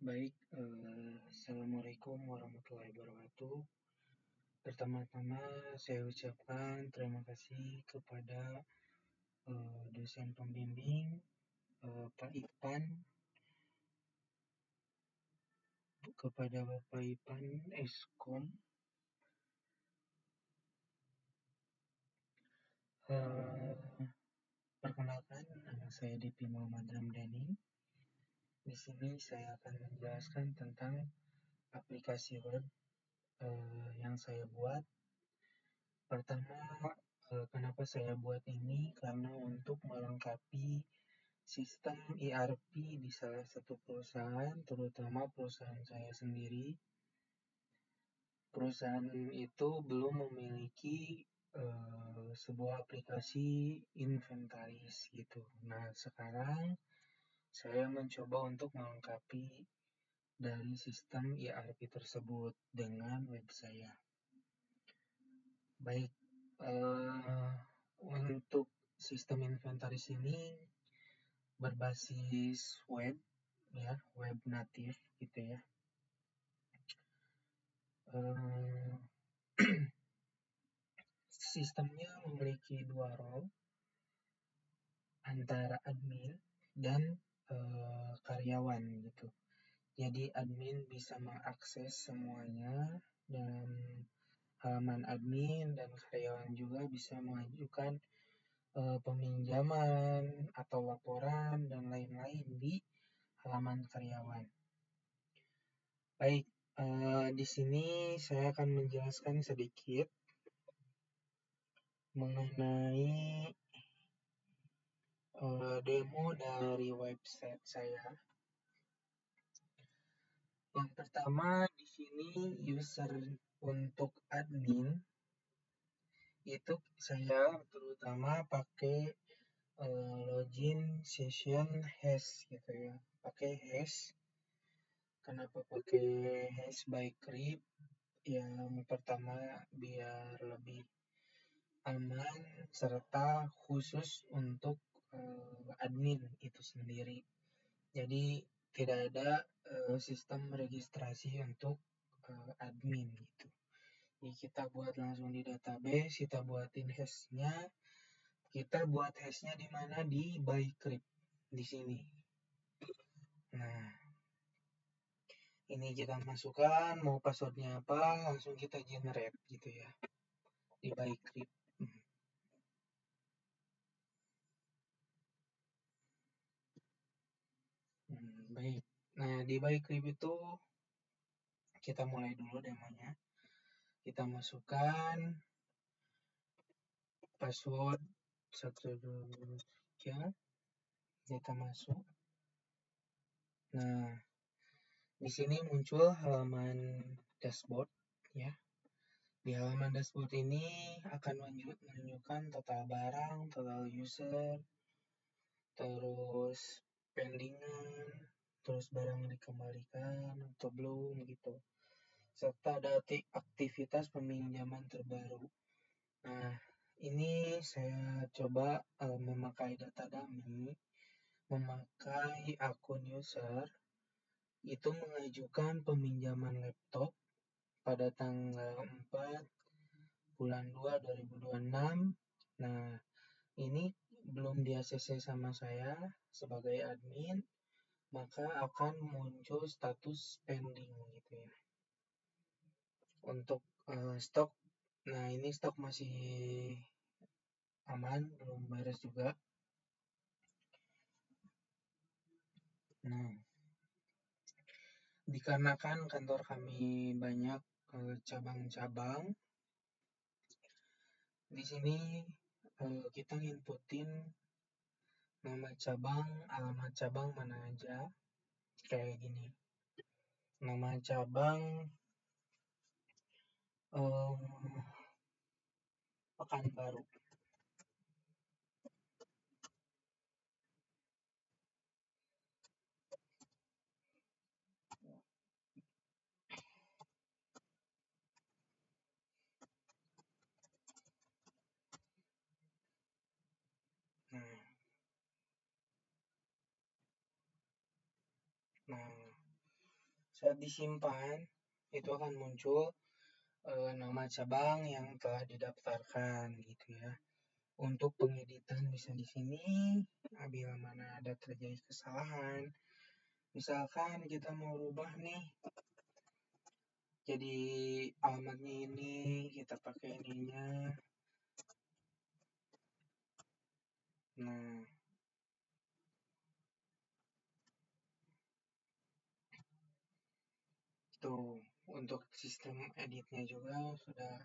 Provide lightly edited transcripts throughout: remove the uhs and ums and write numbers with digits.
Baik, Assalamualaikum warahmatullahi wabarakatuh. Pertama-tama saya ucapkan terima kasih kepada dosen pembimbing Pak Ipan, kepada Bapak Ipan Eskom. Perkenalkan, nama saya Dipi Muhammad Ramdhani. Di sini saya akan menjelaskan tentang aplikasi web yang saya buat. Pertama, kenapa saya buat ini? Karena untuk melengkapi sistem ERP di salah satu perusahaan, terutama perusahaan saya sendiri. Perusahaan itu belum memiliki sebuah aplikasi inventaris gitu. Nah, sekarang saya mencoba untuk melengkapi dari sistem ERP tersebut dengan web saya. Baik, untuk sistem inventaris ini berbasis web, ya, web native gitu ya. Sistemnya memiliki dua role antara admin dan karyawan gitu. Jadi admin bisa mengakses semuanya dalam halaman admin, dan karyawan juga bisa mengajukan peminjaman atau laporan dan lain-lain di halaman karyawan. Baik, di sini saya akan menjelaskan sedikit mengenai demo dari website saya. Yang pertama, di sini user untuk admin itu saya terutama pakai login session hash gitu ya. Pakai hash. Kenapa pakai hash by Crypt? Yang pertama biar lebih aman serta khusus untuk admin itu sendiri. Jadi tidak ada sistem registrasi untuk admin gitu. Jadi kita buat langsung di database, kita buatin hashnya. Kita buat hashnya di mana? Di Buycrypt di sini. Nah, ini kita masukkan mau passwordnya apa, langsung kita generate gitu ya di Buycrypt. Baik. Nah, di Buycrypt itu kita mulai dulu demonya. Kita masukkan password 123. Kita masuk. Nah, di sini muncul halaman dashboard ya. Di halaman dashboard ini akan menunjukkan total barang, total user, terus pendingan, terus barang dikembalikan atau belum gitu, serta ada aktivitas peminjaman terbaru. Nah, ini saya coba memakai data dummy, memakai akun user itu mengajukan peminjaman laptop pada tanggal 4 bulan 2 2026. Nah, ini belum di ACC sama saya sebagai admin, maka akan muncul status pending gitu ya. Untuk stok, nah ini stok masih aman, belum beres juga. Nah, dikarenakan kantor kami banyak cabang-cabang, di sini kita inputin nama cabang, alamat cabang mana aja, kayak gini. Nama cabang Pekanbaru. Nah, Saat disimpan, itu akan muncul nama cabang yang telah didaftarkan gitu ya. Untuk pengeditan bisa di sini, bila mana ada terjadi kesalahan. Misalkan kita mau rubah nih, jadi alamatnya ini, kita pakai ininya. Nah, tuh untuk sistem editnya juga sudah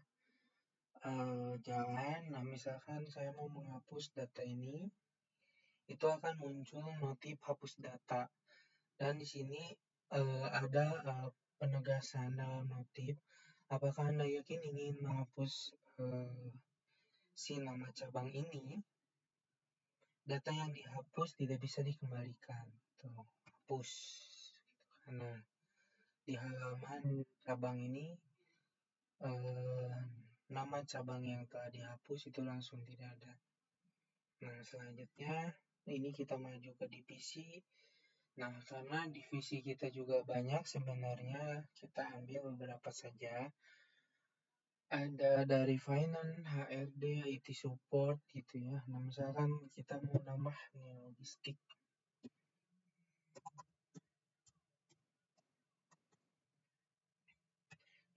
jalan. Nah, misalkan saya mau menghapus data ini, itu akan muncul notif hapus data. Dan di sini ada penegasan dalam notif. Apakah Anda yakin ingin menghapus si nama cabang ini? Data yang dihapus tidak bisa dikembalikan. Tuh, hapus. Karena di halaman cabang ini nama cabang yang telah dihapus itu langsung tidak ada. Nah, selanjutnya ini kita maju ke divisi. Nah, karena divisi kita juga banyak sebenarnya, kita ambil beberapa saja. Ada dari finance, HRD, IT support gitu ya. Nah, misalkan kita mau nambah nih logistik.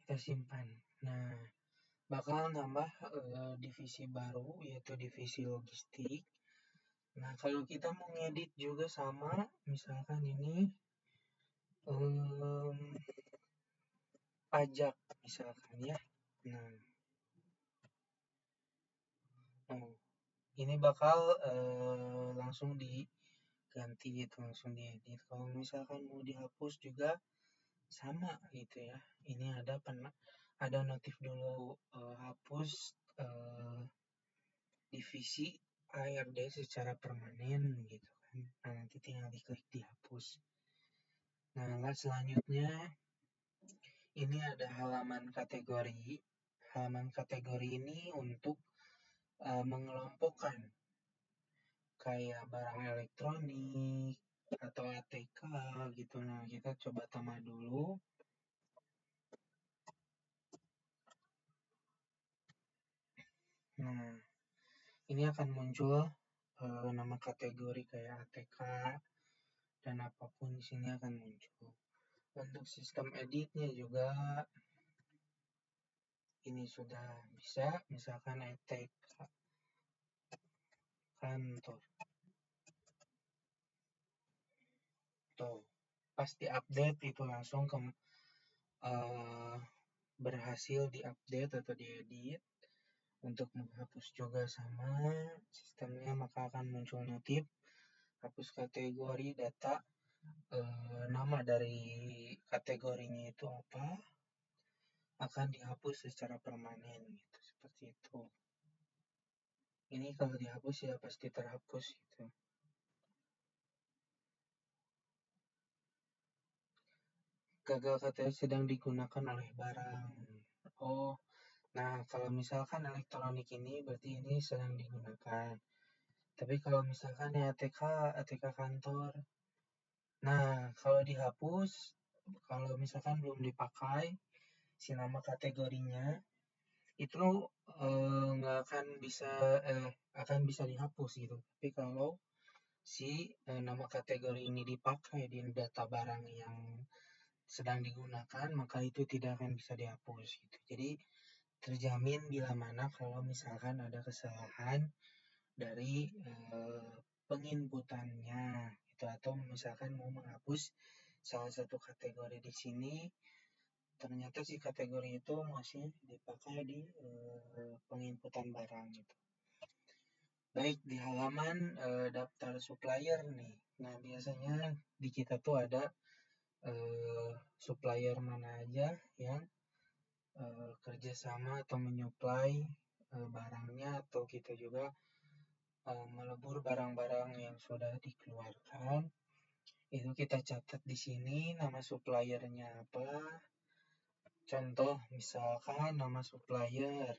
Kita simpan. Nah, bakal nambah divisi baru yaitu divisi logistik. Nah, kalau kita mau ngedit juga sama, misalkan ini pajak misalkan ya. Nah, ini bakal langsung diganti gitu, langsung diedit. Kalau misalkan mau dihapus juga sama gitu ya. Ini ada notif dulu hapus divisi ARD secara permanen gitu kan. Nah, nanti tinggal diklik dihapus. Nah, selanjutnya ini ada halaman kategori. Halaman kategori ini untuk mengelompokkan kayak barang elektronik atau ATK gitu. Nah, kita coba tambah dulu. Nah, ini akan muncul nama kategori kayak ATK dan apapun di sini akan muncul. Untuk sistem editnya juga ini sudah bisa, misalkan ATK kantor. Tuh, pasti update itu langsung ke berhasil diupdate atau diedit. Untuk menghapus juga sama sistemnya, maka akan muncul notif hapus kategori data, nama dari kategorinya itu apa, akan dihapus secara permanen gitu, seperti itu. Ini kalau dihapus ya pasti terhapus gitu. Gagal kategori sedang digunakan oleh barang. Oh, nah kalau misalkan elektronik ini berarti ini sedang digunakan. Tapi kalau misalkan ya ATK kantor. Nah, kalau dihapus, kalau misalkan belum dipakai si nama kategorinya, itu nggak akan bisa dihapus gitu. Tapi kalau si nama kategori ini dipakai di data barang yang sedang digunakan, maka itu tidak akan bisa dihapus gitu. Jadi terjamin bila mana kalau misalkan ada kesalahan dari penginputannya gitu, atau misalkan mau menghapus salah satu kategori di sini, ternyata si kategori itu masih dipakai di penginputan barang gitu. Baik, di halaman daftar supplier nih. Nah, biasanya di kita tuh ada supplier mana aja yang kerjasama atau menyuplai barangnya, atau kita juga melebur barang-barang yang sudah dikeluarkan. Itu kita catat di sini nama suppliernya apa. Contoh misalkan nama supplier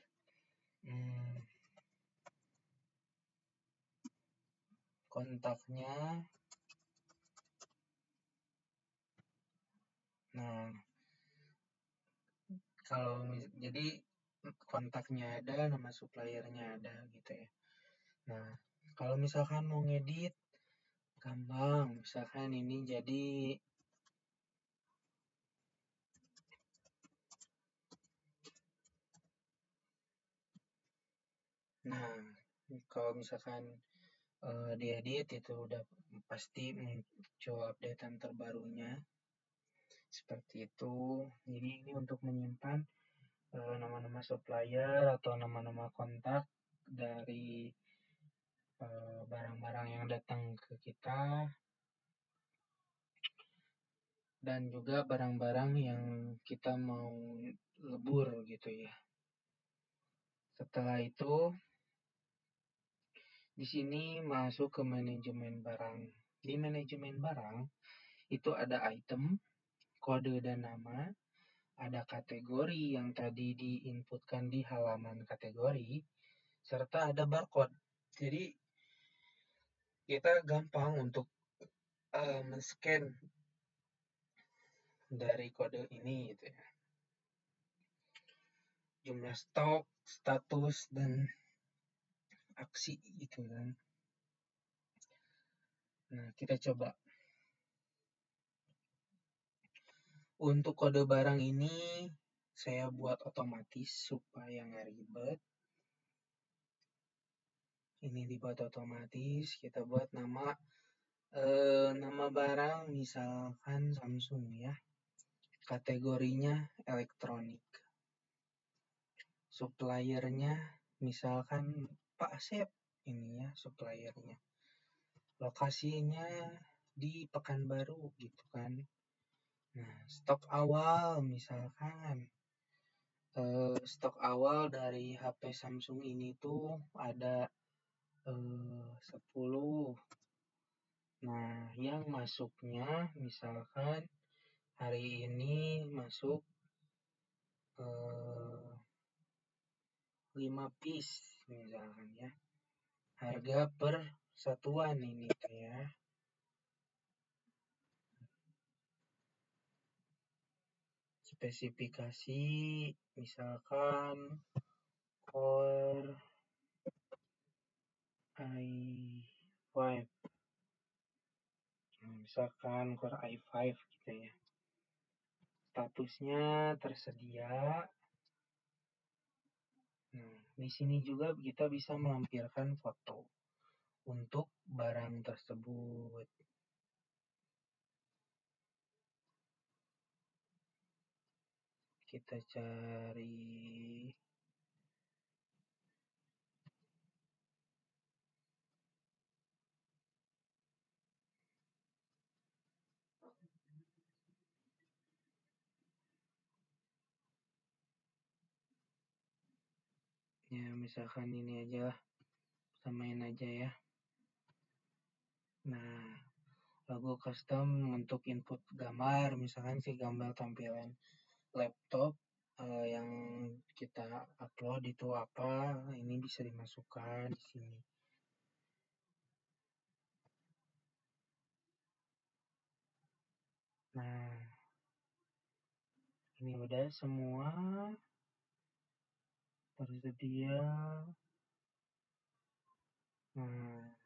kontaknya. Nah, kalau jadi kontaknya ada, nama suppliernya ada gitu ya. Nah, kalau misalkan mau ngedit gampang, misalkan ini jadi nah, kalau misalkan diedit itu udah pasti muncul updatean terbarunya seperti itu. Jadi ini untuk menyimpan nama-nama supplier atau nama-nama kontak dari barang-barang yang datang ke kita dan juga barang-barang yang kita mau lebur gitu ya. Setelah itu di sini masuk ke manajemen barang. Di manajemen barang itu ada item, kode dan nama, ada kategori yang tadi diinputkan di halaman kategori, serta ada barcode. Jadi kita gampang untuk men-scan dari kode ini gitu ya. Jumlah stok, status, dan aksi gitu kan. Nah, kita coba. Untuk kode barang ini saya buat otomatis supaya nggak ribet. Ini dibuat otomatis, kita buat nama barang misalkan Samsung ya. Kategorinya elektronik. Suppliernya misalkan Pak Asep, ini ya suppliernya. Lokasinya di Pekanbaru gitu kan. Nah, stok awal misalkan stok awal dari HP Samsung ini tuh ada 10. Nah, yang masuknya misalkan hari ini masuk 5 piece misalkan ya. Harga per satuan ini ya. Spesifikasi misalkan Core i5. Misalkan Core i5 gitu ya. Statusnya tersedia. Nah, di sini juga kita bisa melampirkan foto untuk barang tersebut. Kita cari ya, misalkan ini aja lah, samain aja ya. Nah, logo custom untuk input gambar, misalkan si gambar tampilan laptop yang kita upload itu apa, ini bisa dimasukkan di sini. Nah, ini udah semua tersedia. Nah,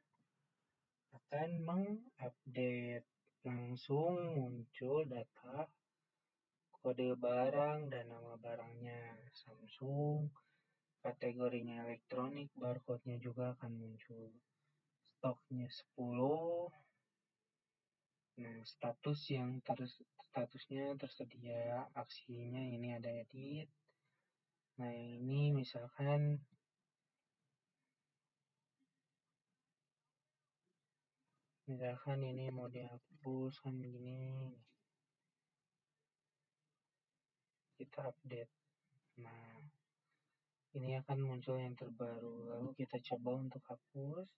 akan mengupdate, langsung muncul data kode barang dan nama barangnya Samsung, kategorinya elektronik, barcode-nya juga akan muncul. Stoknya 10. Nah, statusnya tersedia, aksinya ini ada edit. Nah, yang ini misalkan ini mau dihapus kan begini. Kita update. Nah, ini akan muncul yang terbaru. Lalu kita coba untuk hapus.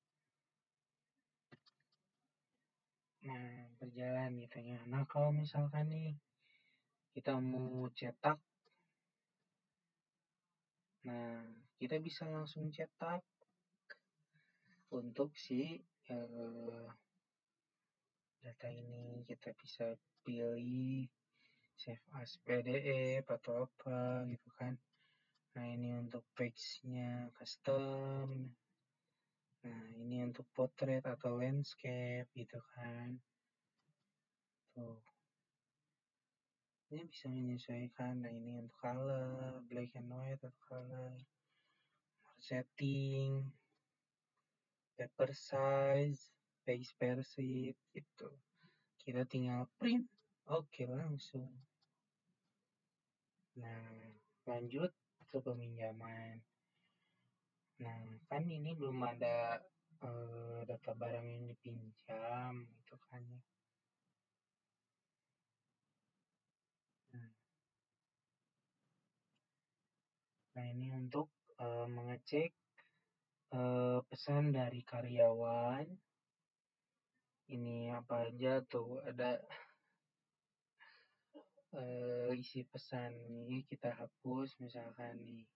Nah, berjalan gitu ya. Nah, kalau misalkan nih kita mau cetak, nah kita bisa langsung cetak untuk si data ini. Kita bisa pilih save as PDF atau apa gitu kan. Nah ini untuk page-nya custom. Nah ini untuk portrait atau landscape gitu kan. Tuh. Ini bisa menyesuaikan. Nah ini untuk color, black and white atau color, setting, paper size, page per sheet gitu. Kita tinggal print. Oke langsung. Nah lanjut ke peminjaman. Nah kan ini belum ada data barang yang dipinjam gitu kan ya. Nah ini untuk mengecek pesan dari karyawan. Ini apa aja tuh, ada isi pesan ini kita hapus misalkan nih.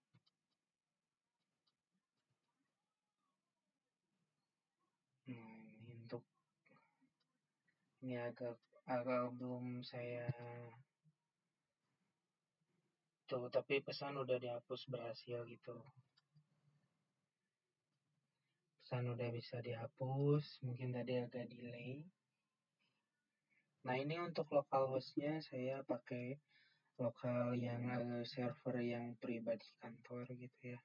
Nah ini untuk ini agak belum saya tuh, tapi pesan udah dihapus berhasil gitu. Pesan udah bisa dihapus, mungkin tadi agak delay. Nah ini untuk local hostnya saya pakai lokal yang server yang pribadi kantor gitu ya.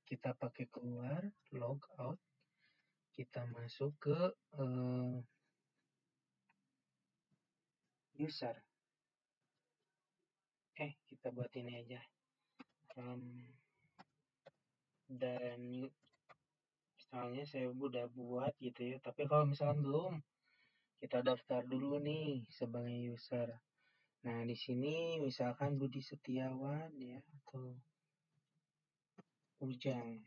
Kita pakai keluar, log out, kita masuk ke user. Kita buat ini aja. Dan misalnya saya udah buat gitu ya, tapi kalau misalkan belum, kita daftar dulu nih sebagai user. Nah di sini misalkan Budi Setiawan ya, atau Ujang.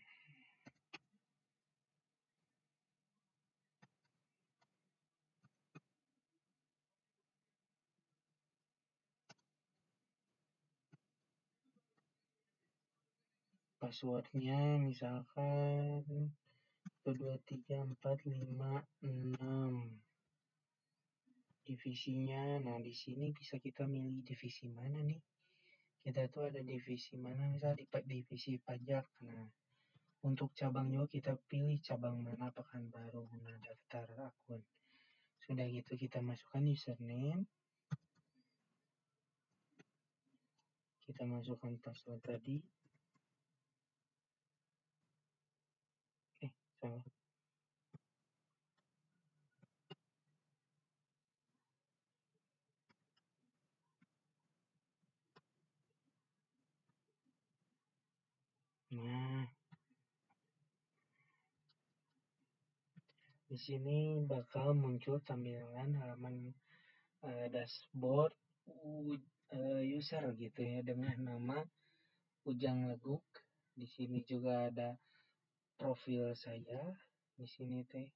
Passwordnya misalkan 1234566. Divisinya, nah di sini bisa kita milih divisi mana nih. Kita tuh ada divisi mana, misal di divisi pajak. Nah untuk cabang juga kita pilih cabang mana, Pekanbaru. Nah daftar akun. Sudah gitu kita masukkan username, kita masukkan password tadi. Salah. Nah di sini bakal muncul tampilan halaman dashboard user gitu ya, dengan nama Ujang Leguk. Di sini juga ada profil saya. Di sini teh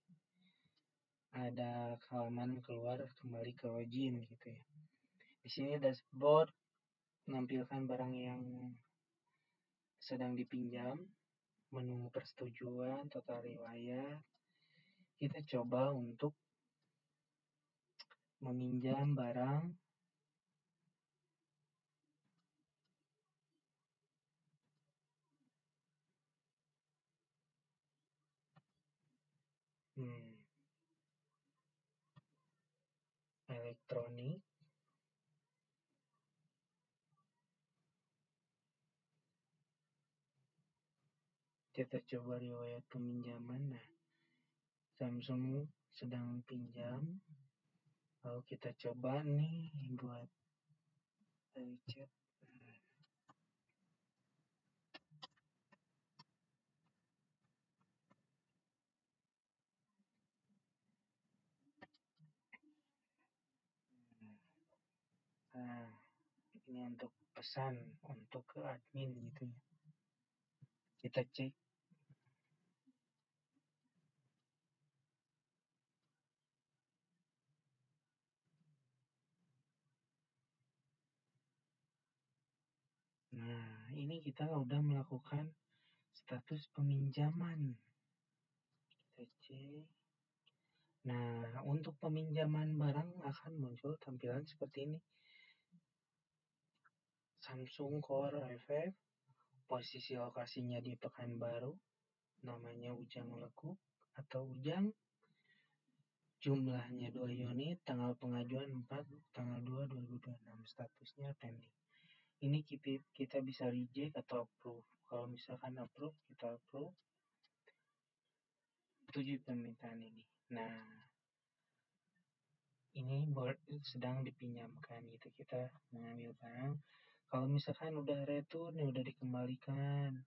ada halaman keluar kembali ke login gitu ya. Di sini dashboard menampilkan barang yang sedang dipinjam, menu persetujuan, total riwayat. Kita coba untuk meminjam barang elektronik. Kita coba riwayat peminjaman. Nah Samsung sedang pinjam, lalu kita coba nih buat chat. Nah ini untuk pesan untuk ke admin gitu ya. Kita cek. Nah ini kita udah melakukan status peminjaman. Kita cek. Nah, untuk peminjaman barang akan muncul tampilan seperti ini. Samsung Core i5, posisi lokasinya di Pekanbaru, namanya Ujang Lekuk atau Ujang, jumlahnya 2 unit, tanggal pengajuan 4 tanggal 2 2026, statusnya pending. Ini kita bisa reject atau approve. Kalau misalkan approve, kita approve, setuju permintaan ini. Nah, ini sedang dipinjamkan gitu, kita mengambil barang. Kalau misalkan udah return, udah dikembalikan.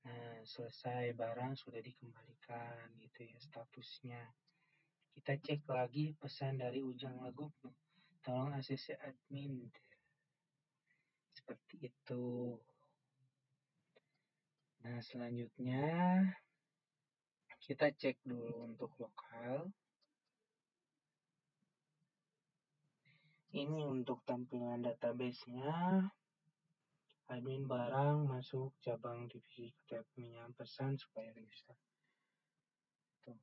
Nah, selesai barang sudah dikembalikan gitu ya statusnya. Kita cek lagi pesan dari Ujang Leguk, tolong ACC admin. Seperti itu. Nah, selanjutnya kita cek dulu untuk lokal. Ini untuk tampilan database-nya. Admin barang masuk cabang divisi ketemunya pesan supaya bisa. Tuh,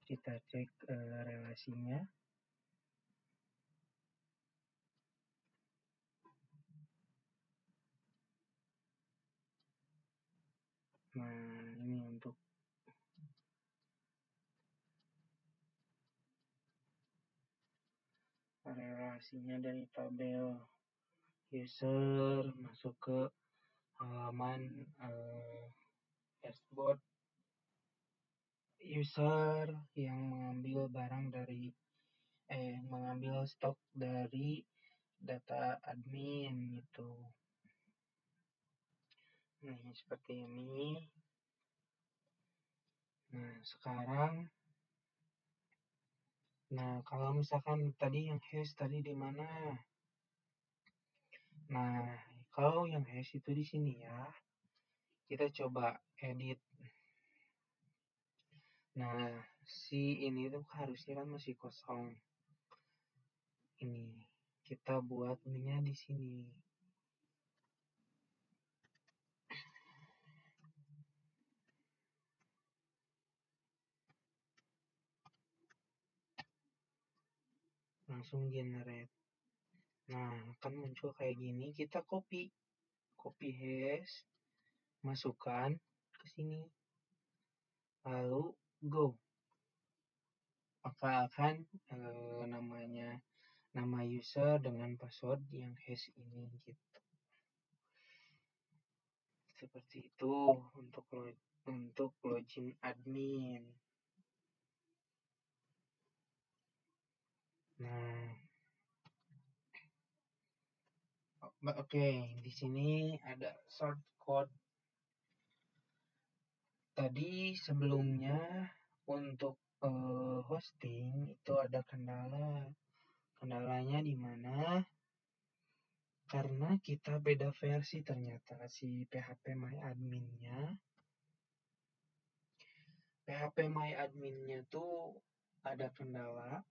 kita cek relasinya. Nah, ini untuk relasinya dari tabel user masuk ke halaman dashboard user yang mengambil barang dari mengambil stok dari data admin gitu. Nah, seperti ini. Nah, sekarang kalau misalkan tadi yang hash tadi di mana? Nah, kalau yang hash itu di sini ya. Kita coba edit. Nah, si ini tuh harusnya kan masih kosong. Ini kita buat ininya di sini. Langsung generate. Nah, akan muncul kayak gini. Kita copy hash, masukkan ke sini. Lalu go. Maka akan nama user dengan password yang hash ini gitu. Seperti itu untuk login admin. Nah, oke, di sini ada shortcode. Tadi sebelumnya untuk hosting itu ada kendala. Kendalanya di mana? Karena kita beda versi ternyata si PHP-MyAdmin-nya. PHP-MyAdmin-nya tuh ada kendala,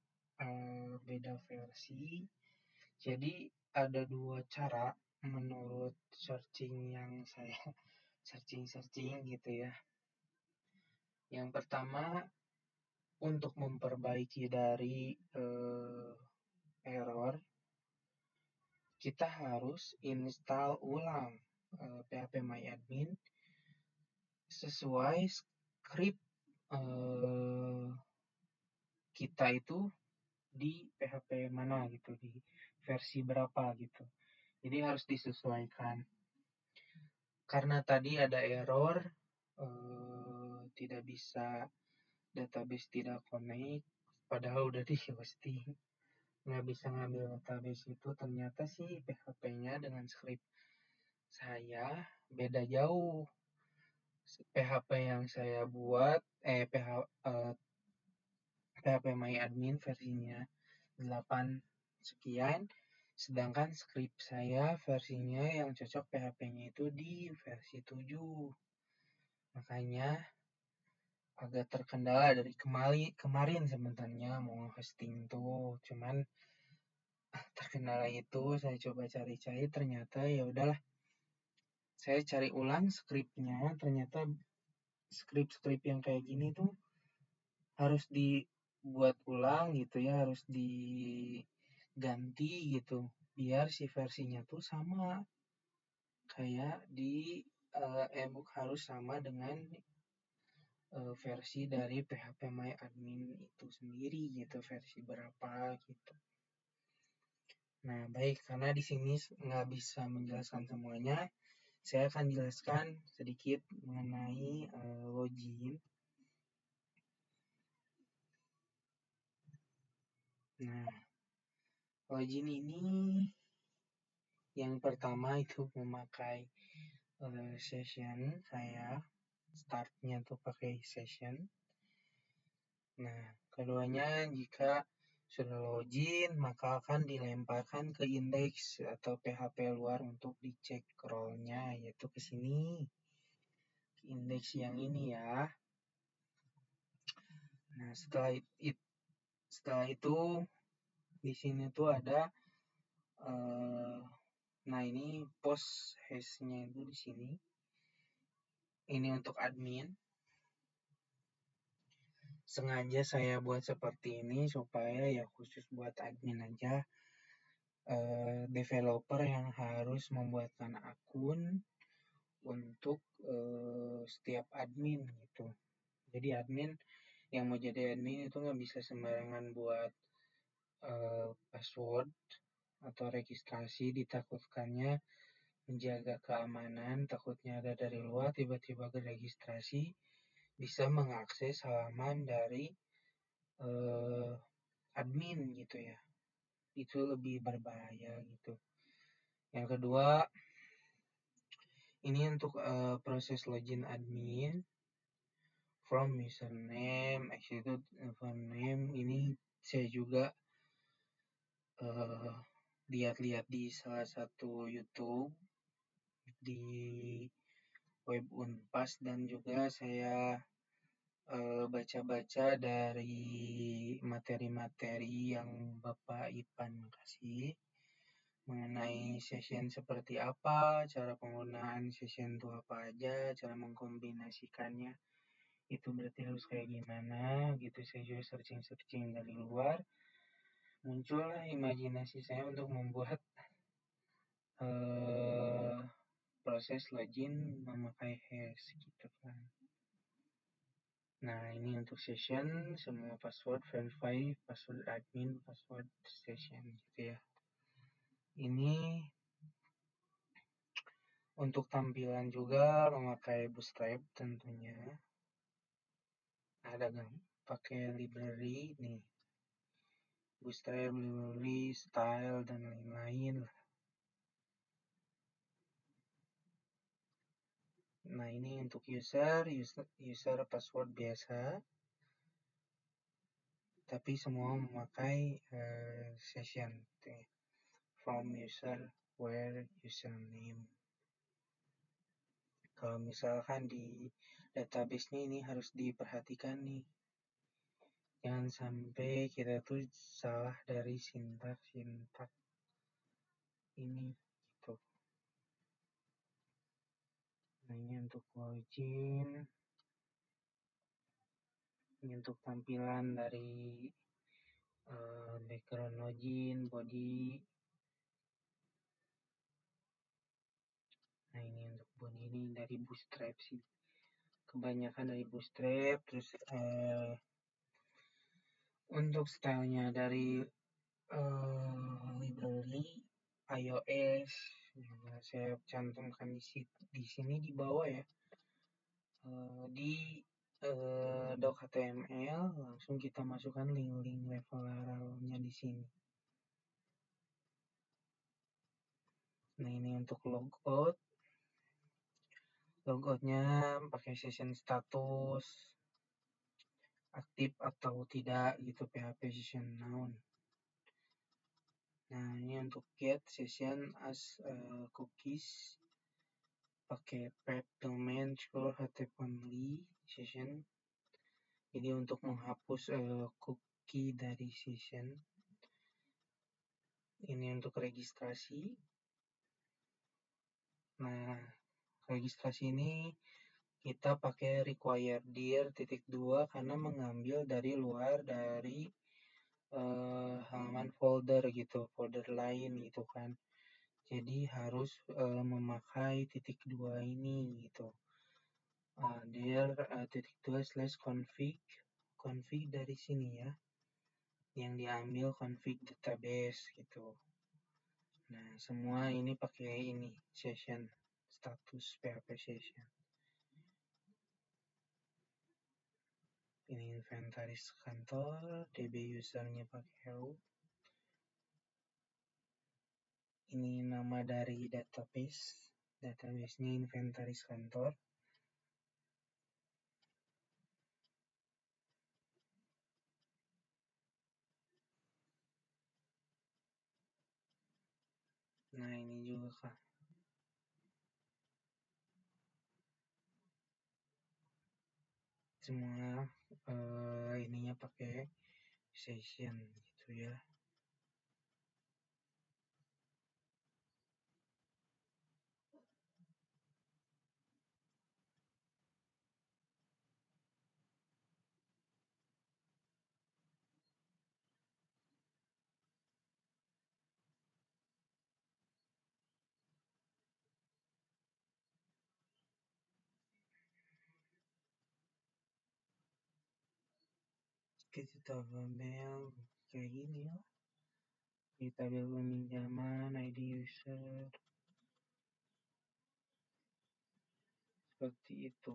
beda versi. Jadi ada 2 cara menurut searching yang saya searching gitu ya. Yang pertama, untuk memperbaiki dari error, kita harus install ulang PHP-MyAdmin sesuai script kita itu di PHP mana gitu, di versi berapa gitu. Jadi harus disesuaikan. Karena tadi ada error, tidak bisa, database tidak connect, padahal udah di hosting. Nggak bisa ngambil database itu, ternyata sih PHP-nya dengan script saya beda jauh. PHP yang saya buat, PHP-MyAdmin versinya 8 sekian, sedangkan script saya versinya yang cocok PHP-nya itu di versi 7. Makanya agak terkendala dari kemarin sebenarnya mau hosting tuh, cuman terkendala itu saya coba cari-cari, ternyata ya udahlah, saya cari ulang skripnya, ternyata skrip-skrip yang kayak gini tuh harus dibuat ulang gitu ya, harus diganti gitu biar si versinya tuh sama kayak di ebook, harus sama dengan versi dari PHP My Admin itu sendiri gitu, versi berapa gitu. Nah, baik, karena di sini nggak bisa menjelaskan semuanya, saya akan jelaskan sedikit mengenai login. Nah, login ini yang pertama itu memakai session, saya startnya tuh pakai session. Nah, keduanya jika sudah login maka akan dilemparkan ke indeks atau PHP luar untuk dicek role-nya, yaitu ke sini, indeks yang ini ya. Nah, setelah itu di sini tuh ada nah ini post hash-nya itu di sini. Ini untuk admin. Sengaja saya buat seperti ini supaya ya khusus buat admin aja. Developer yang harus membuatkan akun untuk setiap admin gitu. Jadi admin yang mau jadi admin itu nggak bisa sembarangan buat password atau registrasi, ditakutkannya menjaga keamanan, takutnya ada dari luar tiba-tiba registrasi bisa mengakses halaman dari admin gitu ya, itu lebih berbahaya gitu. Yang kedua, ini untuk proses login admin from username, execute username. Ini saya juga lihat-lihat di salah satu YouTube di web Unpas, dan juga saya baca-baca dari materi-materi yang Bapak Ipan kasih mengenai session seperti apa, cara penggunaan session itu apa aja, cara mengkombinasikannya itu berarti harus kayak gimana gitu. Saya juga searching dari luar, muncullah imajinasi saya untuk membuat proses login memakai hash gitu kan. Nah, ini untuk session, semua password verify, password admin, password session gitu ya. Ini untuk tampilan juga memakai Bootstrap tentunya. Ada pakai library nih, Bootstrap, library, style, dan lain-lain. Nah, ini untuk user password biasa, tapi semua memakai session from user where username. Kalau misalkan di database ini harus diperhatikan nih, jangan sampai kita tuh salah dari sintaks ini gitu. Nah, ini untuk login, ini untuk tampilan dari background login, body. Nah, ini untuk body ini dari Bootstrap sih, kebanyakan dari Bootstrap. Terus untuk stylenya dari library iOS, nah, saya cantumkan di sini di bawah ya, di doc.html, langsung kita masukkan link-link referralnya di sini. Nah, ini untuk logoutnya pakai session status, aktif atau tidak gitu, PHP session noun. Nah, ini untuk get session as cookies, pakai pep domain scroll html session. Jadi untuk menghapus cookie dari session. Ini untuk registrasi. Nah, registrasi ini kita pakai required dir .2 karena mengambil dari luar dari halaman folder gitu, folder lain gitu kan. Jadi harus memakai .2 ini gitu. Dir .2/config dari sini ya, yang diambil config database gitu. Nah, semua ini pakai ini session, status PHP session. Ini inventaris kantor, DB usernya pakai root. Ini nama dari database-nya inventaris kantor. Nah, ini juga kan. Semua ininya pakai session gitu ya. Kita tabel kayak gini ya. Di tabel peminjaman, ID user, seperti itu.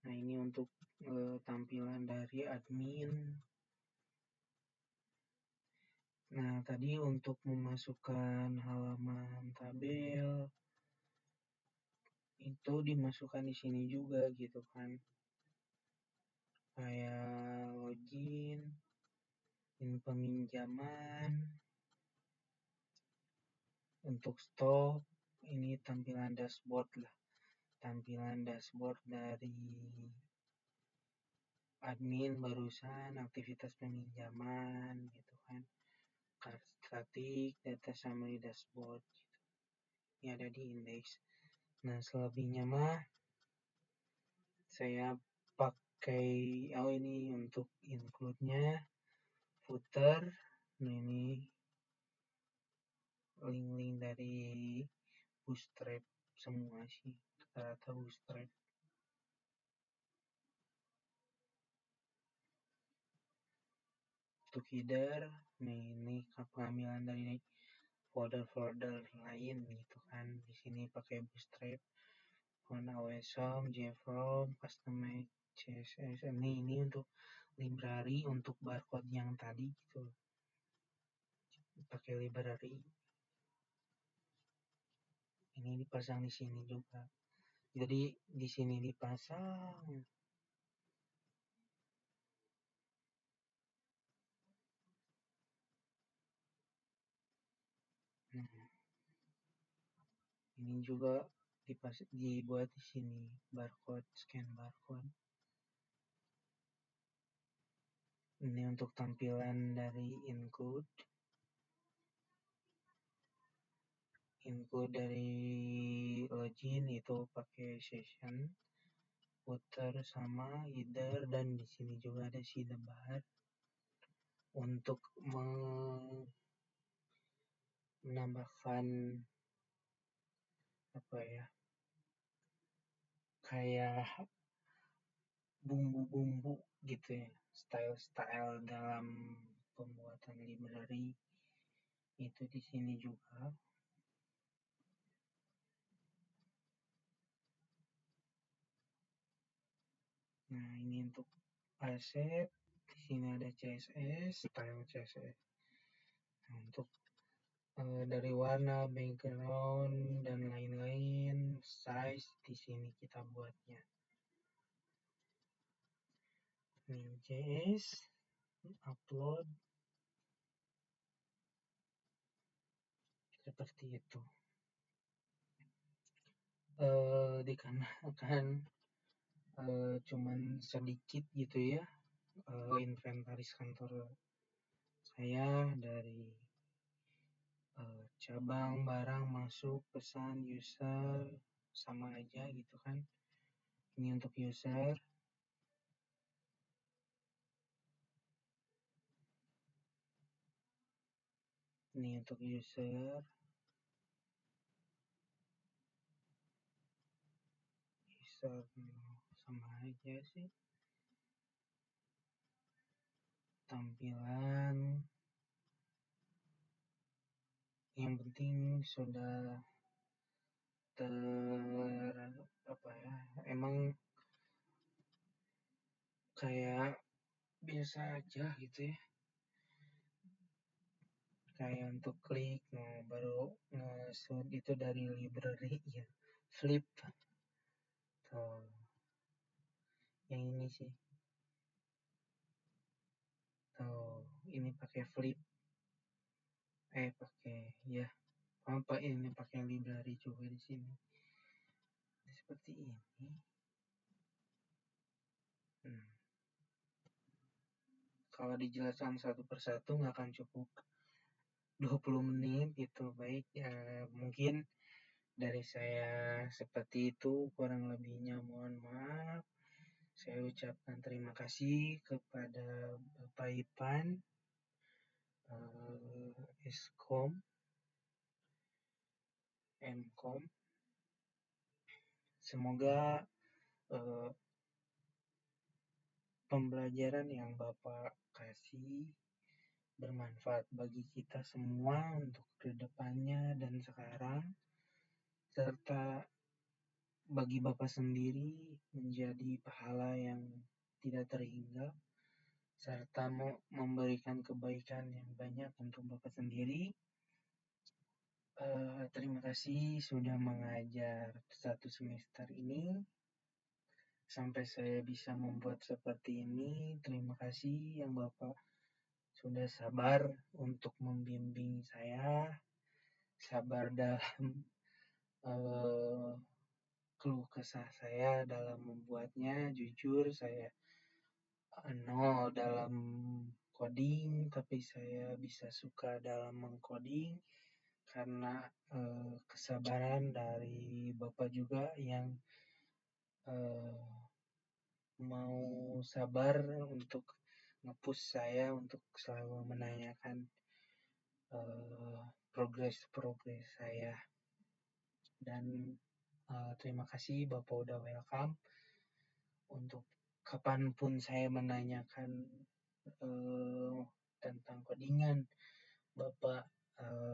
Nah, ini untuk tampilan dari admin. Nah, tadi untuk memasukkan halaman tabel itu dimasukkan di sini juga gitu kan. Kayak login, ini peminjaman, untuk stok, ini tampilan dashboard lah. Tampilan dashboard dari admin barusan, aktivitas peminjaman gitu kan. Card static, data summary dashboard gitu. Ini ada di index. Nah, selebihnya mah saya pakai ini untuk include-nya footer. Nah, ini link-link dari Bootstrap semua sih, rata-rata Bootstrap. Untuk header, ini pengambilan dari folder-folder lain gitu kan. Di sini pakai Bootstrap, OSM, JFrog, Customize, CSS. Ini untuk library untuk barcode yang tadi gitu. Pakai library. Ini dipasang di sini juga. Jadi di sini dipasang. Nah, ini juga dibuat di sini barcode, scan barcode. Ini untuk tampilan dari include dari login itu pakai session, footer sama header, dan di sini juga ada sidebar untuk menambahkan apa ya, kayak bumbu-bumbu gitu ya, style-style dalam pembuatan library itu di sini juga. Nah, ini untuk asset, di sini ada CSS, style CSS. Nah, untuk dari warna, background, dan lain-lain, size di sini kita buatnya. Ini JS, upload, seperti itu. Dikarenakan cuman sedikit gitu ya inventaris kantor saya dari cabang barang masuk pesan user sama aja gitu kan. Ini untuk user. Ini untuk user. User sama aja sih. Tampilan yang penting sudah emang kayak biasa aja gitu ya, kayak untuk klik baru nge-shoot itu dari library ya, flip tuh yang ini sih tuh, ini pakai flip pakai ya apa ini pakai library juga di sini seperti ini. Kalau dijelaskan satu persatu nggak akan cukup 20 menit gitu. Baik ya, mungkin dari saya seperti itu, kurang lebihnya mohon maaf. Saya ucapkan terima kasih kepada Bapak Ipan, Eskom, Mkom. Semoga pembelajaran yang Bapak kasih bermanfaat bagi kita semua untuk kedepannya dan sekarang, serta bagi Bapak sendiri menjadi pahala yang tidak terhingga, serta memberikan kebaikan yang banyak untuk Bapak sendiri. Terima kasih sudah mengajar 1 semester ini. Sampai saya bisa membuat seperti ini. Terima kasih yang Bapak sudah sabar untuk membimbing saya. Sabar dalam keluh kesah saya dalam membuatnya. Jujur saya nol dalam coding, tapi saya bisa suka dalam mengcoding karena kesabaran dari Bapak juga yang mau sabar untuk nge-push saya untuk selalu menanyakan progres saya. Dan terima kasih Bapak udah welcome untuk kapanpun saya menanyakan tentang codingan, Bapak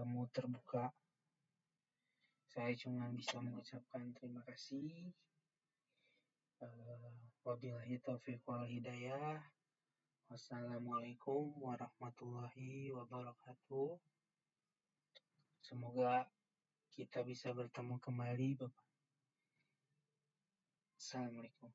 mau terbuka. Saya cuma bisa mengucapkan terima kasih. Wabillahi taufiq wal hidayah. Wassalamualaikum warahmatullahi wabarakatuh. Semoga kita bisa bertemu kembali, Bapak. Assalamualaikum.